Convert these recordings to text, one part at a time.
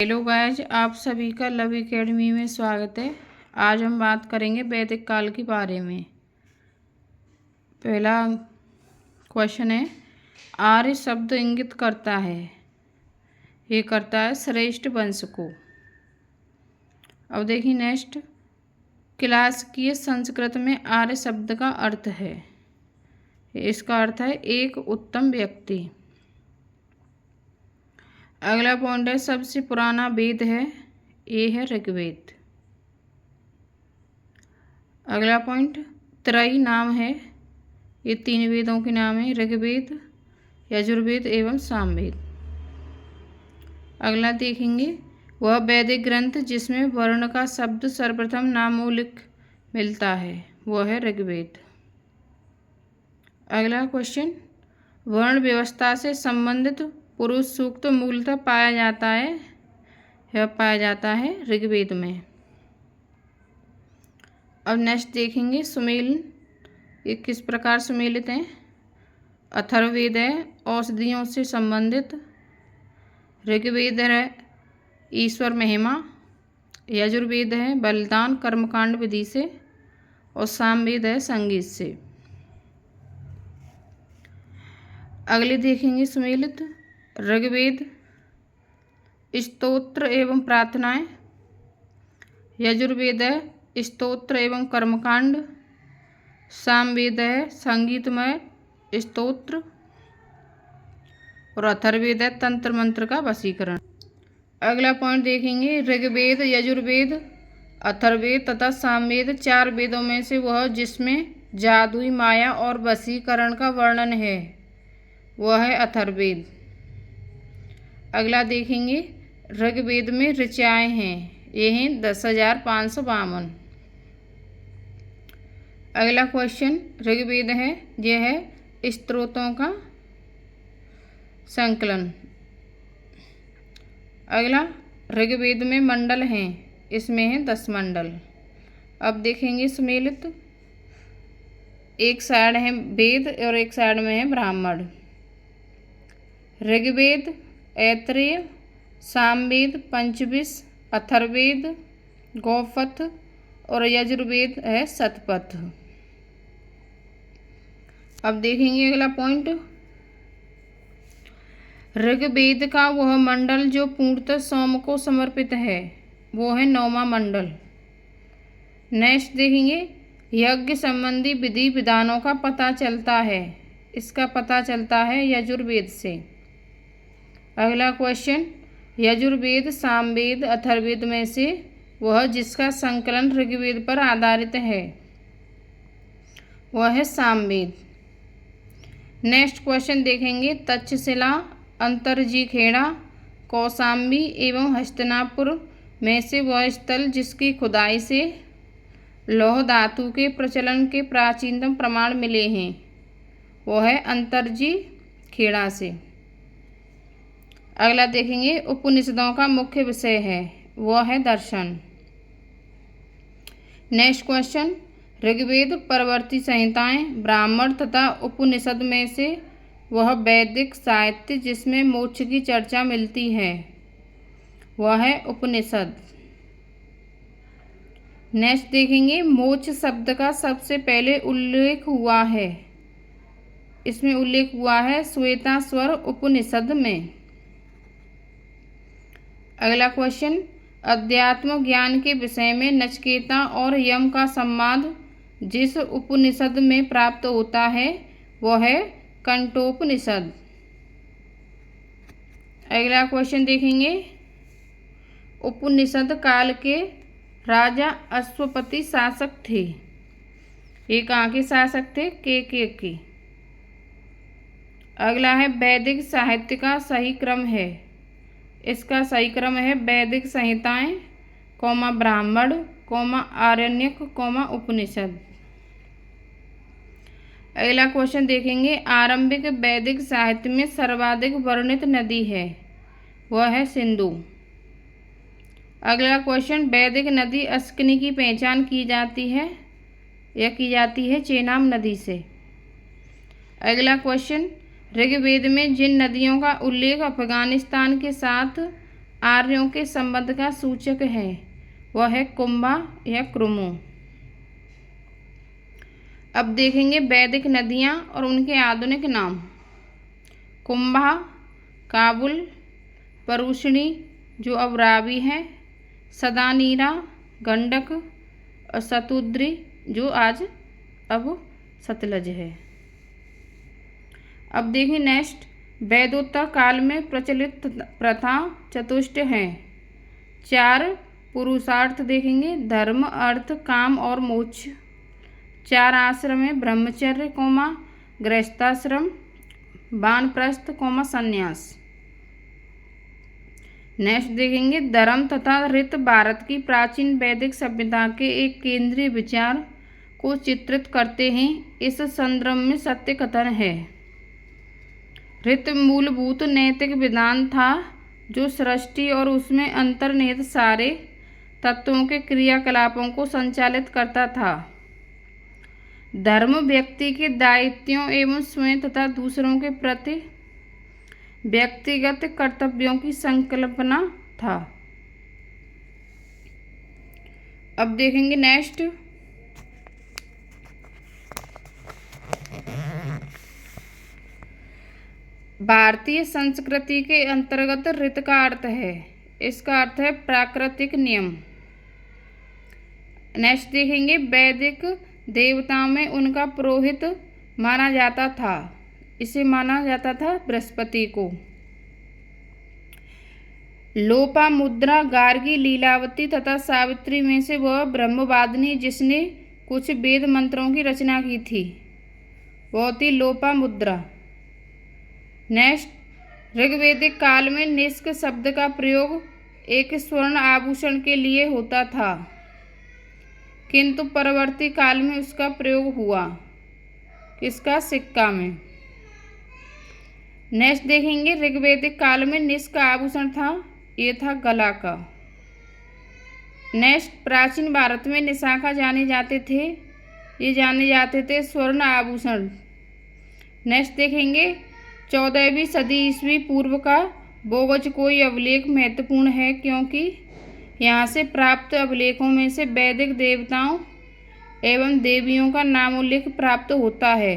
Hello guys, आप सभी का लव एकेडमी में स्वागत है। आज हम बात करेंगे वैदिक काल के बारे में। पहला क्वेश्चन है, आर्य शब्द इंगित करता है, ये करता है श्रेष्ठ वंश को। अब देखिए नेक्स्ट, क्लासिकीय संस्कृत में आर्य शब्द का अर्थ है, इसका अर्थ है एक उत्तम व्यक्ति। अगला पॉइंट है, सबसे पुराना वेद है, ये है ऋग्वेद। अगला पॉइंट, त्रयी नाम है, ये 3 वेदों के नाम है, ऋग्वेद, यजुर्वेद एवं सामवेद। अगला देखेंगे, वह वैदिक ग्रंथ जिसमें वर्ण का शब्द सर्वप्रथम नामोल्लेख मिलता है, वह है ऋग्वेद। अगला क्वेश्चन, वर्ण व्यवस्था से संबंधित पुरुष सूक्त मूलतः पाया जाता है, यह पाया जाता है ऋग्वेद में। अब नेक्स्ट देखेंगे, सुमेलन, ये किस प्रकार सुमेलित हैं। अथर्ववेद है औषधियों से संबंधित, ऋग्वेद है ईश्वर महिमा, यजुर्वेद है बलिदान कर्मकांड विधि से, और सामवेद है संगीत से। अगले देखेंगे सुमेलित, ऋग्वेद स्तोत्र एवं प्रार्थनाएं, यजुर्वेद है स्तोत्र एवं कर्मकांड, सामवेद है संगीतमय स्तोत्र, और अथर्ववेद है तंत्र मंत्र का वशीकरण। अगला पॉइंट देखेंगे, ऋग्वेद, यजुर्वेद, अथर्ववेद तथा सामवेद 4 वेदों में से वह जिसमें जादुई माया और वशीकरण का वर्णन है, वह है अथर्ववेद। अगला देखेंगे, ऋग्वेद में ऋचाएँ हैं, ये हैं 10,552। अगला क्वेश्चन, ऋग्वेद है, यह है स्तोत्रों का संकलन। अगला, ऋग्वेद में मंडल हैं, इसमें है 10 मंडल। अब देखेंगे सुमेलित, एक साइड है वेद और एक साइड में है ब्राह्मण। ऋग्वेद ऐत्रेय, सामवेद पंचविश, अथर्ववेद गौपथ, और यजुर्वेद है शतपथ। अब देखेंगे अगला पॉइंट, ऋग्वेद का वह मंडल जो पूर्णतः सोम को समर्पित है, वो है 9वां मंडल। नेक्स्ट देखेंगे, यज्ञ संबंधी विधि विधानों का पता चलता है, इसका पता चलता है यजुर्वेद से। अगला क्वेश्चन, यजुर्वेद, सामवेद, अथर्ववेद में से वह जिसका संकलन ऋग्वेद पर आधारित है, वह है सामवेद। नेक्स्ट क्वेश्चन देखेंगे, तक्षशिला, अंतर्जीखेड़ा, कौशाम्बी एवं हस्तिनापुर में से वह स्थल जिसकी खुदाई से लौह धातु के प्रचलन के प्राचीनतम प्रमाण मिले हैं, वह है अंतर्जीखेड़ा से। अगला देखेंगे, उपनिषदों का मुख्य विषय है, वह है दर्शन। नेक्स्ट क्वेश्चन, ऋग्वेद, परवर्ती संहिताएं, ब्राह्मण तथा उपनिषद में से वह वैदिक साहित्य जिसमें मोक्ष की चर्चा मिलती है, वह है उपनिषद। नेक्स्ट देखेंगे, मोक्ष शब्द का सबसे पहले उल्लेख हुआ है, इसमें उल्लेख हुआ है श्वेताश्वर उपनिषद में। अगला क्वेश्चन, अध्यात्म ज्ञान के विषय में नचिकेता और यम का संवाद जिस उपनिषद में प्राप्त होता है, वह है कंठोपनिषद। अगला क्वेश्चन देखेंगे, उपनिषद काल के राजा अश्वपति शासक थे, ये कहाँ के शासक थे, के। अगला है, वैदिक साहित्य का सही क्रम है, इसका सही क्रम है वैदिक संहिताएं, ब्राह्मण, आरण्यक, उपनिषद। अगला क्वेश्चन देखेंगे, आरंभिक वैदिक साहित्य में सर्वाधिक वर्णित नदी है, वह है सिंधु। अगला क्वेश्चन, वैदिक नदी अस्किनी की पहचान की जाती है, यह की जाती है चेनाब नदी से। अगला क्वेश्चन, ऋग्वेद में जिन नदियों का उल्लेख अफगानिस्तान के साथ आर्यों के संबंध का सूचक है वह है कुंभा या क्रुमो। अब देखेंगे वैदिक नदियाँ और उनके आधुनिक नाम। कुंभा काबुल, परुष्णी जो अब रावी है, सदानीरा गंडक और शतुद्री जो आज अब सतलज है। अब देखिए नेक्स्ट, वैदोत्तर काल में प्रचलित प्रथा चतुष्ट हैं। 4 पुरुषार्थ देखेंगे, धर्म अर्थ काम और मोक्ष। 4 आश्रम है, ब्रह्मचर्य कोमा गृहस्थाश्रम, वानप्रस्थ कोमा संन्यास। नेक्स्ट देखेंगे, धर्म तथा ऋत भारत की प्राचीन वैदिक सभ्यता के एक केंद्रीय विचार को चित्रित करते हैं। इस संदर्भ में सत्य कथन है। ऋत मूलभूत नैतिक विधान था जो सृष्टि और उसमें अंतर्निहित सारे तत्वों के क्रियाकलापों को संचालित करता था। धर्म व्यक्ति के दायित्वों एवं स्वयं तथा दूसरों के प्रति व्यक्तिगत कर्तव्यों की संकल्पना था। अब देखेंगे नेक्स्ट, भारतीय संस्कृति के अंतर्गत ऋत का अर्थ है, इसका अर्थ है प्राकृतिक नियम। नेक्स्ट देखेंगे, वैदिक देवताओं में उनका पुरोहित माना जाता था, इसे माना जाता था बृहस्पति को। लोपामुद्रा, गार्गी, लीलावती तथा सावित्री में से वह ब्रह्मवादिनी जिसने कुछ वेद मंत्रों की रचना की थी वह थी लोपामुद्रा। नेक्स्ट, ऋग्वैदिक काल में निष्क शब्द का प्रयोग एक स्वर्ण आभूषण के लिए होता था, किंतु परवर्ती काल में उसका प्रयोग हुआ किसका, सिक्का में। नेक्स्ट देखेंगे, ऋग्वैदिक काल में निष्क आभूषण था, ये था गला का। नेक्स्ट, प्राचीन भारत में निशाखा जाने जाते थे, ये जाने जाते थे स्वर्ण आभूषण। नेक्स्ट देखेंगे, 14वीं सदी ईस्वी पूर्व का बोगज कोई अभिलेख महत्वपूर्ण है क्योंकि यहाँ से प्राप्त अभिलेखों में से वैदिक देवताओं एवं देवियों का नामोल्लेख प्राप्त होता है।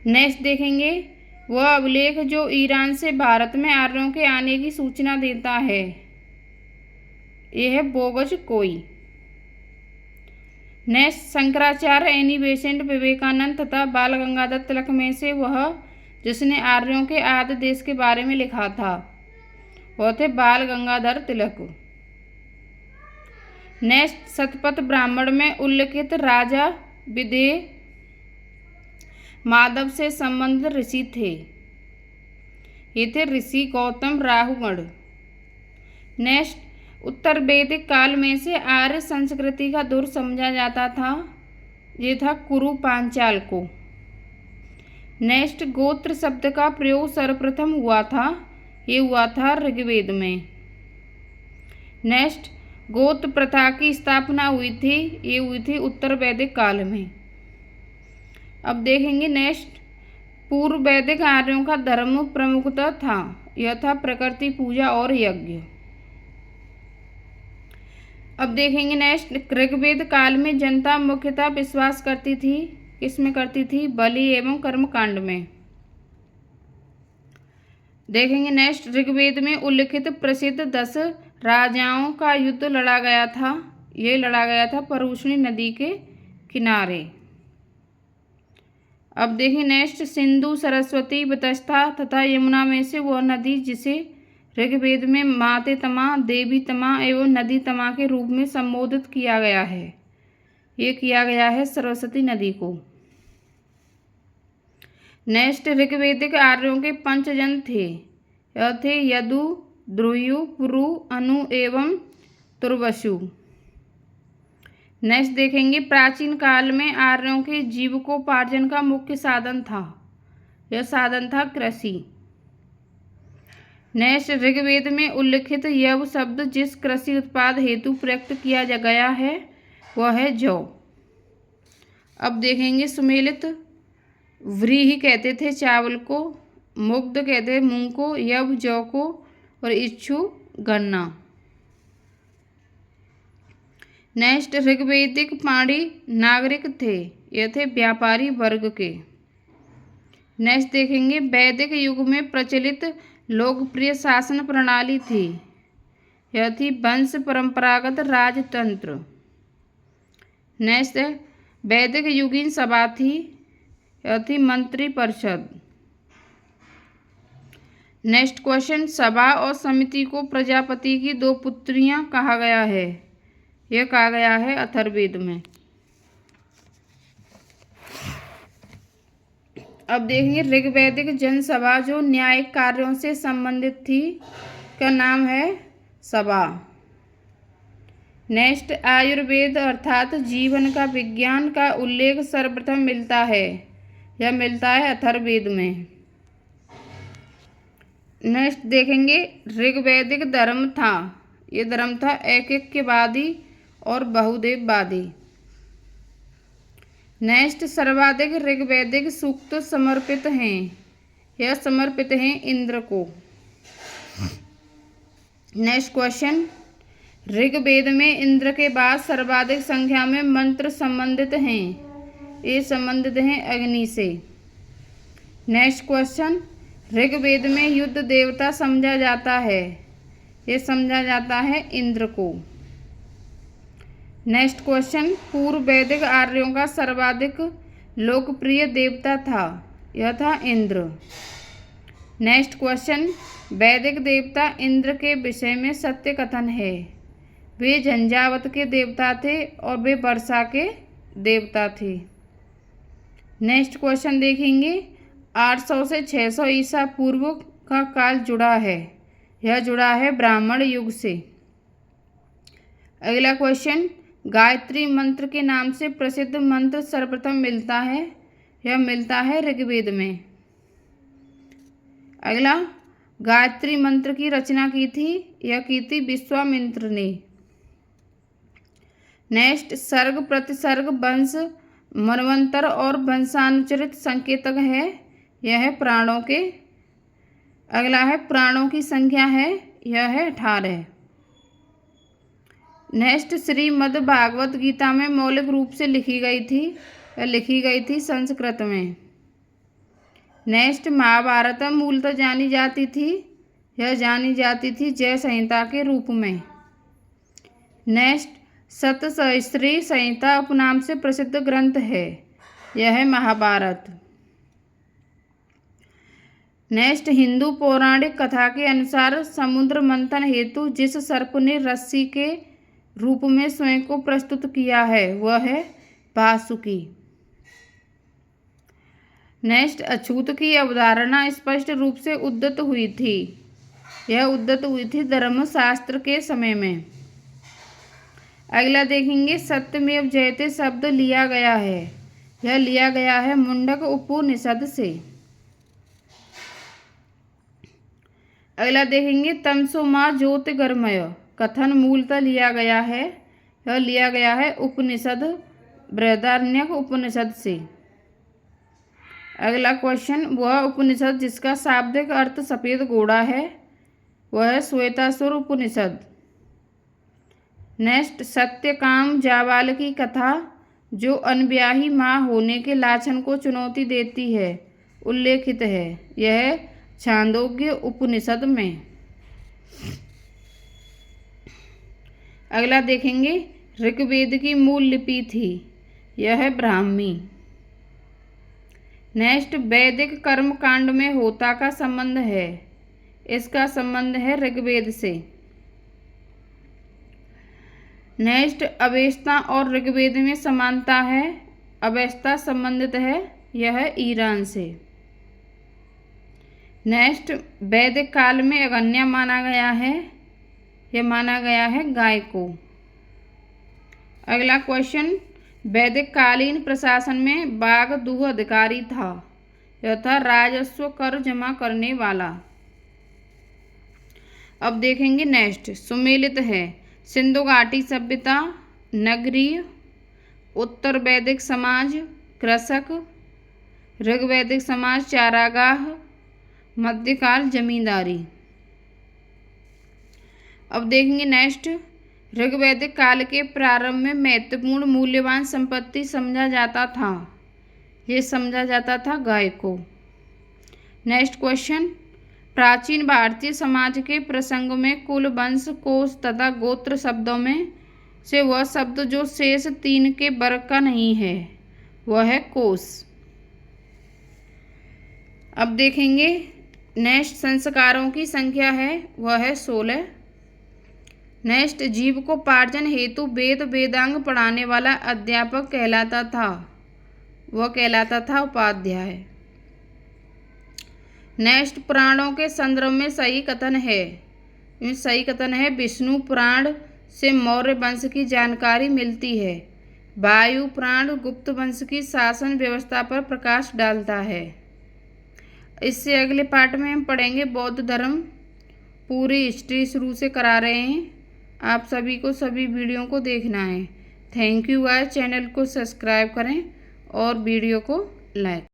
नेक्स्ट देखेंगे, वह अभिलेख जो ईरान से भारत में आर्यों के आने की सूचना देता है, यह है बोगज कोई। Next, Shankaracharya, Annie Besant, Vivekananda तथा बाल गंगाधर तिलक में से वह जिसने आर्यों के आद्य देश के बारे में लिखा था वह थे बाल गंगाधर तिलक। नेक्स्ट, शतपथ ब्राह्मण में उल्लिखित राजा विदेह माधव से संबंधित ऋषि थे, ये थे ऋषि गौतम राहुगण। नेक्स्ट, उत्तर वैदिक काल में से आर्य संस्कृति का दूर समझा जाता था, ये था कुरु पांचाल को। नेक्स्ट, गोत्र शब्द का प्रयोग सर्वप्रथम हुआ था, ये हुआ था ऋग्वेद में। नेक्स्ट, गोत्र प्रथा की स्थापना हुई थी, ये हुई थी उत्तर वैदिक काल में। अब देखेंगे नेक्स्ट, पूर्व वैदिक आर्यों का धर्म प्रमुखतः था, यह था प्रकृति पूजा और यज्ञ। अब देखेंगे नेक्स्ट, ऋग्वेद काल में जनता मुख्यतः विश्वास करती थी, किसमें करती थी, बलि एवं कर्मकांड में। देखेंगे नेक्स्ट, ऋग्वेद में उल्लिखित प्रसिद्ध 10 राजाओं का युद्ध लड़ा गया था, ये लड़ा गया था परुष्णी नदी के किनारे। अब देखिए नेक्स्ट, सिंधु, सरस्वती, बतस्ता तथा यमुना में से वह नदी जिसे ऋग्वेद में माते तमा, देवी तमा एवं नदी तमा के रूप में संबोधित किया गया है, ये किया गया है सरस्वती नदी को। नेक्स्ट, ऋग्वैदिक आर्यों के 5 जन थे, यह थे यदु, द्रुयु, पुरु, अनु एवं तुर्वसु। नेक्स्ट देखेंगे, प्राचीन काल में आर्यों के जीविकोपार्जन का मुख्य साधन था, यह साधन था कृषि। नेक्स्ट, ऋग्वेद में उल्लिखित यव शब्द जिस कृषि उत्पाद हेतु प्रयुक्त किया गया है वह है जौ। अब देखेंगे, सुमेलित व्रीहि कहते थे चावल को, मुग्ध कहते मूंग को, यव जौ को, और इच्छु गणना। नेक्स्ट, ऋग्वेदिक पाणी नागरिक थे, ये थे व्यापारी वर्ग के। नेक्स्ट देखेंगे, वैदिक युग में प्रचलित लोकप्रिय शासन प्रणाली थी, यह थी वंश परंपरागत राजतंत्र। नेक्स्ट, वैदिक युगीन सभा थी, यह थी मंत्री परिषद। नेक्स्ट क्वेश्चन, सभा और समिति को प्रजापति की दो पुत्रियां कहा गया है, यह कहा गया है अथर्ववेद में। अब देखेंगे, ऋग्वैदिक जनसभा जो न्यायिक कार्यों से संबंधित थी, का नाम है सभा। नेक्स्ट, आयुर्वेद अर्थात जीवन का विज्ञान का उल्लेख सर्वप्रथम मिलता है, यह मिलता है अथर्ववेद में। नेक्स्ट देखेंगे, ऋग्वैदिक धर्म था, ये धर्म था ऐक्यवादी और बहुदेववादी। नेक्स्ट, सर्वाधिक ऋग्वैदिक सूक्त समर्पित हैं, यह समर्पित हैं इंद्र को। नेक्स्ट क्वेश्चन, ऋग्वेद में इंद्र के बाद सर्वाधिक संख्या में मंत्र संबंधित हैं, ये संबंधित हैं अग्नि से। नेक्स्ट क्वेश्चन, ऋग्वेद में युद्ध देवता समझा जाता है, ये समझा जाता है इंद्र को। नेक्स्ट क्वेश्चन, पूर्व वैदिक आर्यों का सर्वाधिक लोकप्रिय देवता था, यह था इंद्र। नेक्स्ट क्वेश्चन, वैदिक देवता इंद्र के विषय में सत्य कथन है, वे झंझावत के देवता थे और वे वर्षा के देवता थे। नेक्स्ट क्वेश्चन देखेंगे, 800 से 600 ईसा पूर्व का काल जुड़ा है, यह जुड़ा है ब्राह्मण युग से। अगला क्वेश्चन, गायत्री मंत्र के नाम से प्रसिद्ध मंत्र सर्वप्रथम मिलता है, यह मिलता है ऋग्वेद में। अगला, गायत्री मंत्र की रचना की थी, यह की थी विश्वामित्र ने। नेक्स्ट, सर्ग प्रतिसर्ग वंश मनवंतर और वंशानुचरित संकेतक है, यह है प्राणों के। अगला है, प्राणों की संख्या है, यह है 18। नेक्स्ट, श्रीमद् भागवत गीता में मौलिक रूप से लिखी गई थी संस्कृत में। नेक्स्ट, महाभारत मूलतः जानी जाती थी, यह जानी जाती थी जय संहिता के रूप में। नेक्स्ट, शतसहस्त्री संहिता उपनाम से प्रसिद्ध ग्रंथ है, यह है महाभारत। नेक्स्ट, हिंदू पौराणिक कथा के अनुसार समुद्र मंथन हेतु जिस सर्प ने रस्सी के रूप में स्वयं को प्रस्तुत किया है, वह है वासुकी। नेक्स्ट, अछूत की अवधारणा स्पष्ट रूप से उद्धत हुई थी, यह उद्धत हुई थी धर्मशास्त्र के समय में। अगला देखेंगे, सत्यमेव जयते शब्द लिया गया है, यह लिया गया है मुंडक उपनिषद से। अगला देखेंगे, तमसो मां ज्योतिर्गमय कथन मूलतः लिया गया है, यह लिया गया है उपनिषद बृहदारण्यक उपनिषद से। अगला क्वेश्चन, वह उपनिषद जिसका शाब्दिक अर्थ सफेद घोड़ा है, वह है श्वेतासुर उपनिषद। नेक्स्ट, सत्यकाम जाबाल की कथा जो अनब्याही माँ होने के लाछन को चुनौती देती है, उल्लेखित है, यह छांदोग्य उपनिषद में। अगला देखेंगे, ऋग्वेद की मूल लिपि थी, यह है ब्राह्मी। नेक्स्ट, वैदिक कर्म कांड में होता का संबंध है, इसका संबंध है ऋग्वेद से। नेक्स्ट, अवेस्ता और ऋग्वेद में समानता है, अवेस्ता संबंधित है, यह है ईरान से। नेक्स्ट, वैदिक काल में अगन्या माना गया है, यह माना गया है गाय को। अगला क्वेश्चन, वैदिक कालीन प्रशासन में बाघ दूह अधिकारी था, यह था राजस्व कर जमा करने वाला। अब देखेंगे नेक्स्ट, सुमेलित है सिंधु घाटी सभ्यता, नगरीय, उत्तर वैदिक समाज कृषक, ऋग्वैदिक समाज चारागाह, मध्यकाल जमींदारी। अब देखेंगे नेक्स्ट, ऋग्वैदिक काल के प्रारंभ में महत्वपूर्ण मूल्यवान संपत्ति समझा जाता था, ये समझा जाता था गाय को। नेक्स्ट क्वेश्चन, प्राचीन भारतीय समाज के प्रसंग में कुल, वंश, कोश तथा गोत्र शब्दों में से वह शब्द जो शेष 3 के वर्ग का नहीं है वह है कोश। अब देखेंगे नेक्स्ट, संस्कारों की संख्या है वह है 16। नेक्स्ट, जीव को पार्जन हेतु वेद वेदांग पढ़ाने वाला अध्यापक कहलाता था, वह कहलाता था उपाध्याय। नेक्स्ट, पुराणों के संदर्भ में सही कथन है, विष्णु पुराण से मौर्य वंश की जानकारी मिलती है। वायु पुराण गुप्त वंश की शासन व्यवस्था पर प्रकाश डालता है। इससे अगले पार्ट में हम पढ़ेंगे बौद्ध धर्म, पूरी हिस्ट्री शुरू से करा रहे हैं। आप सभी को सभी वीडियो को देखना है। थैंक यू गाइस, चैनल को सब्सक्राइब करें और वीडियो को लाइक